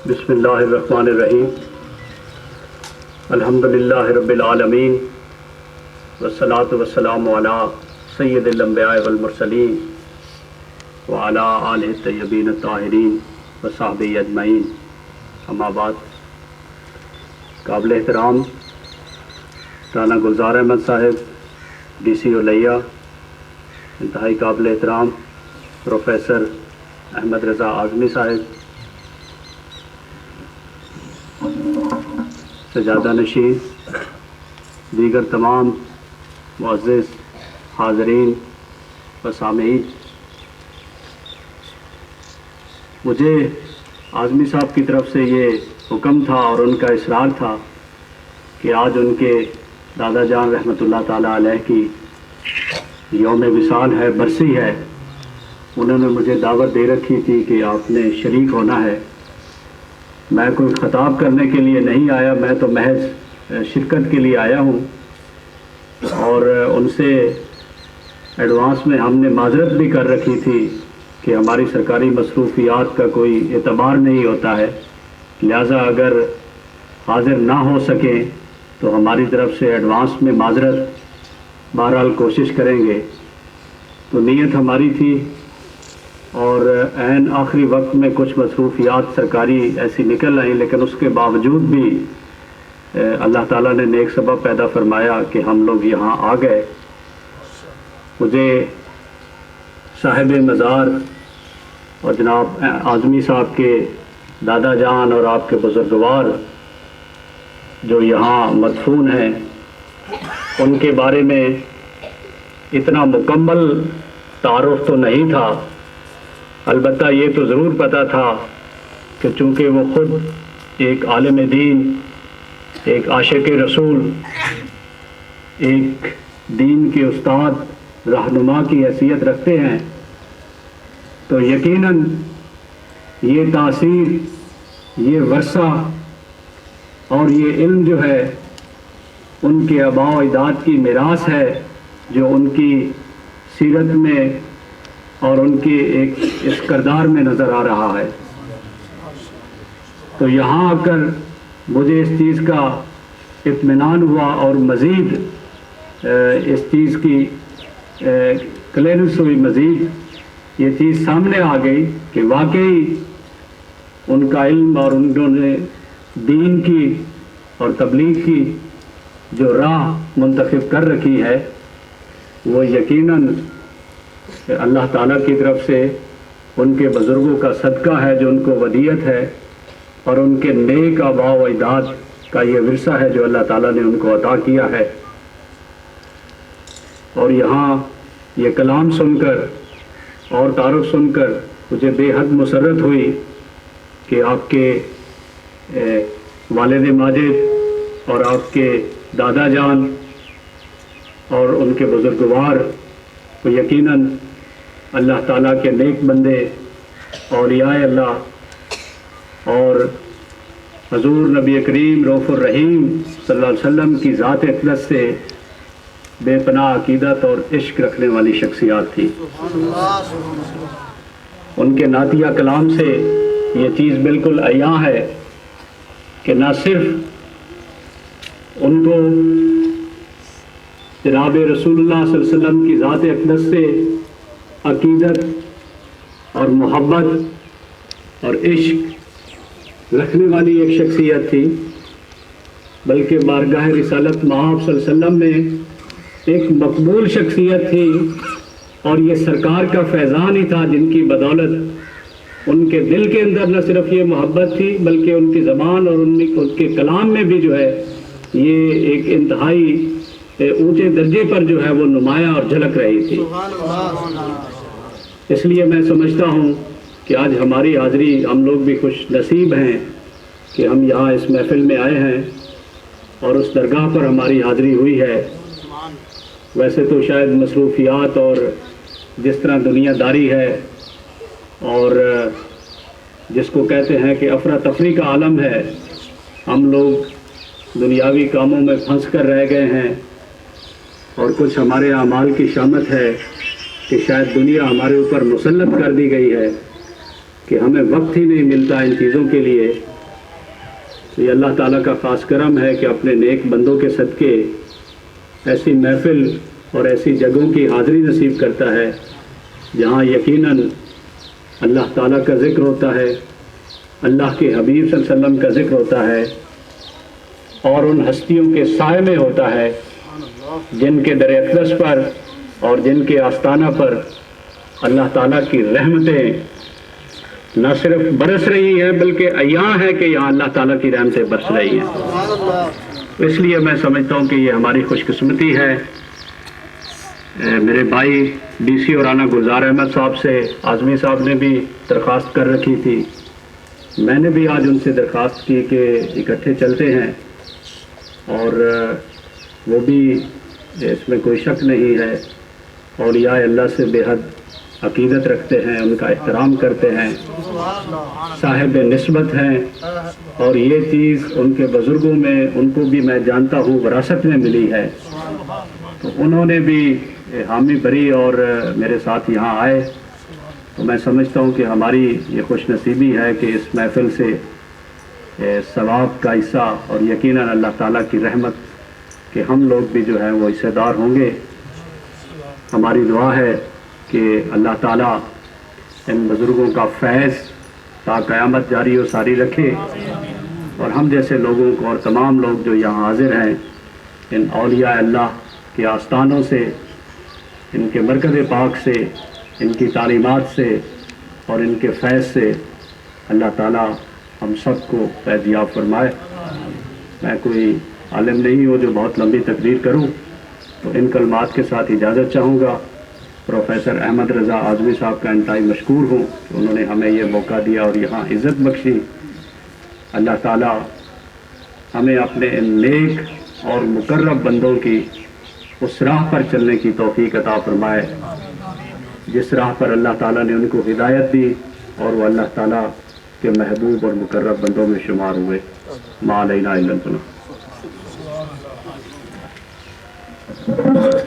بسم اللہ الرحمن الرحیم الحمدللہ رب العالمین والصلاة والسلام علی سید الانبیاء والمرسلین وعلی آلہ الطیبین الطاہرین وصحبہ اجمعین، اما بعد۔ قابل احترام رانا گلزار احمد صاحب ڈی سی الیہ، انتہائی قابل احترام پروفیسر احمد رضا اعظمی صاحب، سجادہ نشین، دیگر تمام معزز حاضرین و سامعین، مجھے اعظمی صاحب کی طرف سے یہ حکم تھا اور ان کا اصرار تھا کہ آج ان کے دادا جان رحمۃ اللہ تعالیٰ علیہ کی یوم وصال ہے، برسی ہے۔ انہوں نے مجھے دعوت دے رکھی تھی کہ آپ نے شریک ہونا ہے۔ میں کوئی خطاب کرنے کے لیے نہیں آیا، میں تو محض شرکت کے لیے آیا ہوں، اور ان سے ایڈوانس میں ہم نے معذرت بھی کر رکھی تھی کہ ہماری سرکاری مصروفیات کا کوئی اعتبار نہیں ہوتا ہے، لہٰذا اگر حاضر نہ ہو سکیں تو ہماری طرف سے ایڈوانس میں معذرت، بہرحال کوشش کریں گے۔ تو نیت ہماری تھی، اور عین آخری وقت میں کچھ مصروفیات سرکاری ایسی نکل آئیں، لیکن اس کے باوجود بھی اللہ تعالیٰ نے نیک سبب پیدا فرمایا کہ ہم لوگ یہاں آ گئے۔ مجھے صاحب مزار اور جناب اعظمی صاحب کے دادا جان اور آپ کے بزرگوار جو یہاں مدفون ہیں، ان کے بارے میں اتنا مکمل تعارف تو نہیں تھا، البتہ یہ تو ضرور پتہ تھا کہ چونکہ وہ خود ایک عالم دین، ایک عاشق رسول، ایک دین کے استاد، رہنما کی حیثیت رکھتے ہیں، تو یقیناً یہ تاثیر، یہ ورثہ اور یہ علم جو ہے ان کے آباء و اجداد کی میراث ہے، جو ان کی سیرت میں اور ان کے ایک اس کردار میں نظر آ رہا ہے۔ تو یہاں آ کر مجھے اس چیز کا اطمینان ہوا اور مزید اس چیز کی کلیئرنس ہوئی، مزید یہ چیز سامنے آ گئی کہ واقعی ان کا علم اور انہوں نے دین کی اور تبلیغ کی جو راہ منتخب کر رکھی ہے، وہ یقیناً اللہ تعالیٰ کی طرف سے ان کے بزرگوں کا صدقہ ہے جو ان کو ودیت ہے، اور ان کے نیک آباء و اجداد کا یہ ورثہ ہے جو اللہ تعالیٰ نے ان کو عطا کیا ہے۔ اور یہاں یہ کلام سن کر اور تعارف سن کر مجھے بے حد مسرت ہوئی کہ آپ کے والد ماجد اور آپ کے دادا جان اور ان کے بزرگوار وہ یقیناً اللہ تعالیٰ کے نیک بندے، اولیاء اللہ، اور حضور نبی کریم رؤوف الرحیم صلی اللہ علیہ وسلم کی ذات اقدس سے بے پناہ عقیدت اور عشق رکھنے والی شخصیات تھی۔ ان کے نعتیہ کلام سے یہ چیز بالکل عیاں ہے کہ نہ صرف ان کو جناب رسول اللہ صلی اللہ علیہ وسلم کی ذات اقدس سے عقیدت اور محبت اور عشق رکھنے والی ایک شخصیت تھی، بلکہ بارگاہ رسالت مآب صلی اللہ علیہ وسلم میں ایک مقبول شخصیت تھی، اور یہ سرکار کا فیضان ہی تھا جن کی بدولت ان کے دل کے اندر نہ صرف یہ محبت تھی، بلکہ ان کی زبان اور ان کے کلام میں بھی جو ہے یہ ایک انتہائی اونچے درجے پر جو ہے وہ نمایاں اور جھلک رہی تھی۔ اس لیے میں سمجھتا ہوں کہ آج ہماری حاضری، ہم لوگ بھی خوش نصیب ہیں کہ ہم یہاں اس محفل میں آئے ہیں اور اس درگاہ پر ہماری حاضری ہوئی ہے۔ ویسے تو شاید مصروفیات اور جس طرح دنیا داری ہے اور جس کو کہتے ہیں کہ افراتفری کا عالم ہے، ہم لوگ دنیاوی کاموں میں پھنس کر رہ گئے ہیں، اور کچھ ہمارے اعمال کی شامت ہے کہ شاید دنیا ہمارے اوپر مسلط کر دی گئی ہے کہ ہمیں وقت ہی نہیں ملتا ان چیزوں کے لیے یہ اللہ تعالیٰ کا خاص کرم ہے کہ اپنے نیک بندوں کے صدقے ایسی محفل اور ایسی جگہوں کی حاضری نصیب کرتا ہے جہاں یقیناً اللہ تعالیٰ کا ذکر ہوتا ہے، اللہ کے حبیب صلی اللہ علیہ وسلم کا ذکر ہوتا ہے، اور ان ہستیوں کے سائے میں ہوتا ہے جن کے در اقدس پر اور جن کے آستانہ پر اللہ تعالیٰ کی رحمتیں نہ صرف برس رہی ہیں بلکہ عیاں ہے کہ یہاں اللہ تعالیٰ کی رحمتیں برس رہی ہیں۔ اس لیے میں سمجھتا ہوں کہ یہ ہماری خوش قسمتی ہے۔ میرے بھائی D C Uranah Gulzar Ahmed صاحب سے اعظمی صاحب نے بھی درخواست کر رکھی تھی، میں نے بھی آج ان سے درخواست کی کہ اکٹھے چلتے ہیں، اور وہ بھی اس میں کوئی شک نہیں ہے، اولیاء اللہ سے بے حد عقیدت رکھتے ہیں، ان کا احترام کرتے ہیں، صاحب نسبت ہیں، اور یہ چیز ان کے بزرگوں میں ان کو بھی میں جانتا ہوں وراثت میں ملی ہے، تو انہوں نے بھی حامی بھری اور میرے ساتھ یہاں آئے، تو میں سمجھتا ہوں کہ ہماری یہ خوش نصیبی ہے کہ اس محفل سے ثواب کا حصہ اور یقیناً اللہ تعالیٰ کی رحمت کہ ہم لوگ بھی جو ہیں وہ حصے دار ہوں گے۔ ہماری دعا ہے کہ اللہ تعالیٰ ان بزرگوں کا فیض تا قیامت جاری و ساری رکھے، اور ہم جیسے لوگوں کو اور تمام لوگ جو یہاں حاضر ہیں ان اولیاء اللہ کے آستانوں سے، ان کے مرکز پاک سے، ان کی تعلیمات سے اور ان کے فیض سے اللہ تعالیٰ ہم سب کو فیضیاب فرمائے۔ میں کوئی عالم نہیں ہوں جو بہت لمبی تقریر کروں، تو ان کلمات کے ساتھ اجازت چاہوں گا۔ پروفیسر احمد رضا اعظمی صاحب کا انتہائی مشکور ہوں کہ انہوں نے ہمیں یہ موقع دیا اور یہاں عزت بخشی۔ اللہ تعالیٰ ہمیں اپنے ان نیک اور مقرب بندوں کی اس راہ پر چلنے کی توفیق عطا فرمائے جس راہ پر اللہ تعالیٰ نے ان کو ہدایت دی، اور وہ اللہ تعالیٰ کے محبوب اور مقرب بندوں میں شمار ہوئے۔ ما علینا الا البلاغ۔